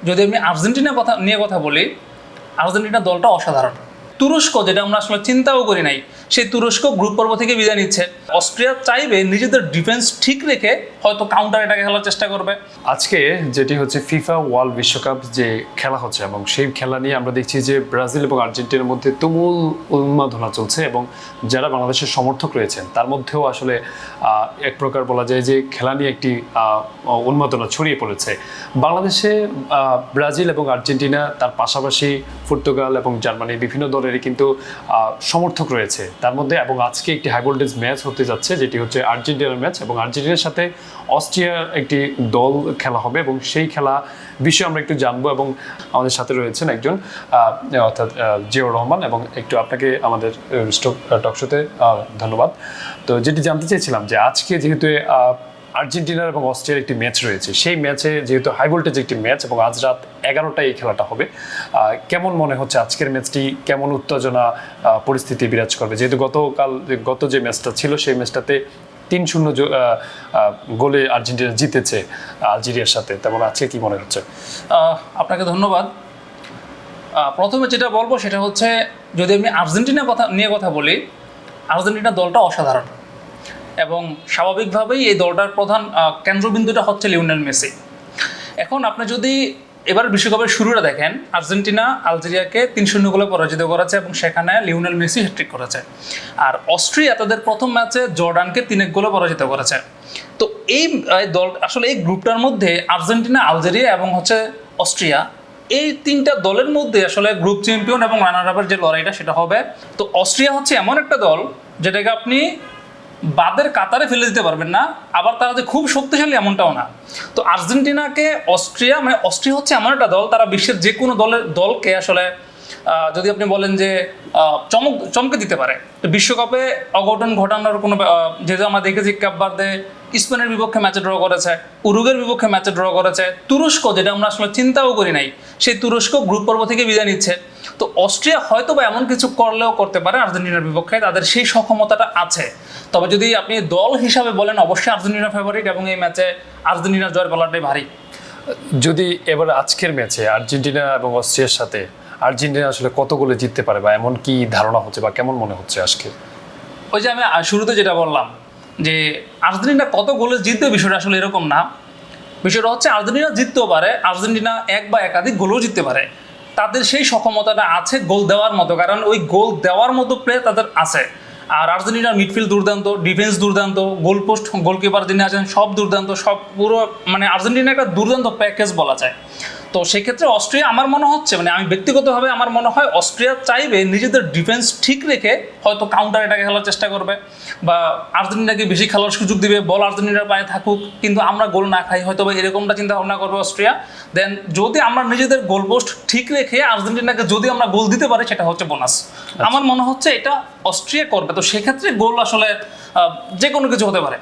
যদি আমি আর্জেন্টিনা নিয়ে কথা বলি, আর্জেন্টিনা দলটা অসাধারণ। তুরস্ক, যেটা আমরা আসলে চিন্তাও করি নাই, সেই তুরস্ক গ্রুপ পর্ব থেকে বিদায় নিচ্ছে। অস্ট্রিয়া চাইবে নিজেদের ডিফেন্স ঠিক রেখে হয়তো কাউন্টার অ্যাটাকে খেলার চেষ্টা করবে। আজকে যেটি হচ্ছে ফিফা ওয়ার্ল্ড বিশ্বকাপ যে খেলা হচ্ছে, এবং সেই খেলা নিয়ে আমরা দেখছি যে ব্রাজিল এবং আর্জেন্টিনার মধ্যে তুমুল উন্মাদনা চলছে, এবং যারা বাংলাদেশের সমর্থক রয়েছেন তার মধ্যেও আসলে এক প্রকার বলা যায় যে খেলা নিয়ে একটি উন্মাদনা ছড়িয়ে পড়েছে। বাংলাদেশে ব্রাজিল এবং আর্জেন্টিনা, তার পাশাপাশি পর্তুগাল এবং জার্মানি, বিভিন্ন দলেরই কিন্তু সমর্থক রয়েছে তার মধ্যে। এবং আজকে একটি হাই ভোল্টেজ ম্যাচ হতে যাচ্ছে, যেটি হচ্ছে আর্জেন্টিনার ম্যাচ, এবং আর্জেন্টিনার সাথে অস্ট্রিয়ার একটি দল খেলা হবে, এবং সেই খেলা বিষয়ে আমরা একটু জানবো। এবং আমাদের সাথে রয়েছেন একজন অর্থাৎ জিয়াউর রহমান, এবং একটু আপনাকে আমাদের টক শোতে ধন্যবাদ। তো যেটি জানতে চেয়েছিলাম যে আজকে যেহেতু আর্জেন্টিনার এবং অস্ট্রিয়ার একটি ম্যাচ রয়েছে, সেই ম্যাচে যেহেতু হাই ভোল্টেজ একটি ম্যাচ এবং আজ রাত 11টায় এই খেলাটা হবে, কেমন মনে হচ্ছে আজকের ম্যাচটি? কেমন উত্তেজনা পরিস্থিতি বিরাজ করবে, যেহেতু গত যে ম্যাচটা ছিল সেই ম্যাচটাতে 3-0 গোলে আর্জেন্টিনা জিতেছে আলজেরিয়ার সাথে, তেমন আজকে কি মনে হচ্ছে? আপনাকে ধন্যবাদ। প্রথমে যেটা বলবো সেটা হচ্ছে, যদি আমি আর্জেন্টিনা নিয়ে কথা বলি, আর্জেন্টিনা দলটা অসাধারণ, এবং স্বাভাবিকভাবেই এই দলটার প্রধান কেন্দ্রবিন্দুটা হচ্ছে লিওনেল মেসি। এখন আপনি যদি এবার বিশ্বকাপের শুরুটা দেখেন, আর্জেন্টিনা আলজেরিয়াকে 3-0 গোলে পরাজিত করেছে, এবং সেখানে লিওনেল মেসি হ্যাট্রিক করেছে। আর অস্ট্রিয়া তাদের প্রথম ম্যাচে জর্ডানকে 3-1 গোলে পরাজিত করেছে। তো এই দল আসলে এই গ্রুপটার মধ্যে আর্জেন্টিনা, আলজেরিয়া এবং হচ্ছে অস্ট্রিয়া, এই তিনটা দলের মধ্যে আসলে গ্রুপ চ্যাম্পিয়ন এবং রানার আপের যে লড়াইটা সেটা হবে। তো অস্ট্রিয়া হচ্ছে এমন একটা দল যেটাকে আপনি বাদের কাতারে ফেলে দিতে পারবেন না, আবার তারা যে খুব শক্তিশালী এমনটাও না। তো আর্জেন্টিনাকে অস্ট্রিয়া হচ্ছে এমন একটা দল, তারা বিশ্বের যে কোনো দলকে আসলে যদি আপনি বলেন যে চমকে দিতে পারে। তো বিশ্বকাপে অঘটন ঘটানোর কোনো, যেহেতু আমরা দেখেছি ক্যাপ ভার্দে স্পেনের বিপক্ষে ম্যাচে ড্র করেছে, উরুগুয়ের বিপক্ষে ম্যাচে ড্র করেছে, তুরস্ক, যেটা আমরা আসলে চিন্তাও করি নাই, সেই তুরস্ক গ্রুপ পর্ব থেকে বিদায় নিচ্ছে। তো অস্ট্রিয়া হয়তো বা এমন কিছু করলেও করতে পারে আর্জেন্টিনার বিপক্ষে, তাদের সেই সক্ষমতাটা আছে। তবে যদি আপনি দল হিসাবে বলেন, অবশ্যই আর্জেন্টিনা ফেভারিট, এবং এই ম্যাচে আর্জেন্টিনার জয়ের পালাটাই ভারী। যদি এবার আজকের ম্যাচে আর্জেন্টিনা এবং অস্ট্রিয়ার সাথে আর্জেন্টিনা আসলে কত গোলে জিততে পারে, বা এমন কি ধারণা হচ্ছে, বা কেমন মনে হচ্ছে আজকে? ওই যে আমি শুরুতে যেটা বললাম যে আর্জেন্টিনা কত গোলে জিতবে, বিষয়টা আসলে এরকম না। বিষয়টা হচ্ছে আর্জেন্টিনা জিততেও পারে, আর্জেন্টিনা এক বা একাধিক গোলও জিততে পারে। তাদের সেই সক্ষমতাটা আছে গোল দেওয়ার মতো, কারণ ওই গোল দেওয়ার মতো প্লে তাদের আছে। আর আর্জেন্টিনার মিডফিল্ড দুর্দান্ত, ডিফেন্স দুর্দান্ত, গোলপোস্ট, গোলকিপার যিনি আছেন সব দুর্দান্ত, সব পুরো মানে আর্জেন্টিনা একটা দুর্দান্ত প্যাকেজ বলা যায়। তো সেক্ষেত্রে অস্ট্রিয়া, আমার মনে হচ্ছে, মানে আমি ব্যক্তিগতভাবে আমার মনে হয় অস্ট্রিয়া চাইবে নিজেদের ডিফেন্স ঠিক রেখে হয়তো কাউন্টার অ্যাটাকে খেলার চেষ্টা করবে, বা আর্জেন্টিনাকে বেশি খেলার সুযোগ দিবে, বল আর্জেন্টিনার পায়ে থাকুক কিন্তু আমরা গোল না খাই, হয়তো বা এরকমটা চিন্তা ভাবনা করবে অস্ট্রিয়া। দেন যদি আমরা নিজেদের গোল পোস্ট ঠিক রেখে আর্জেন্টিনাকে যদি আমরা গোল দিতে পারি, সেটা হচ্ছে বোনাস। আমার মনে হচ্ছে এটা অস্ট্রিয়া করবে। তো সেক্ষেত্রে গোল আসলে যে কোনো কিছু হতে পারে।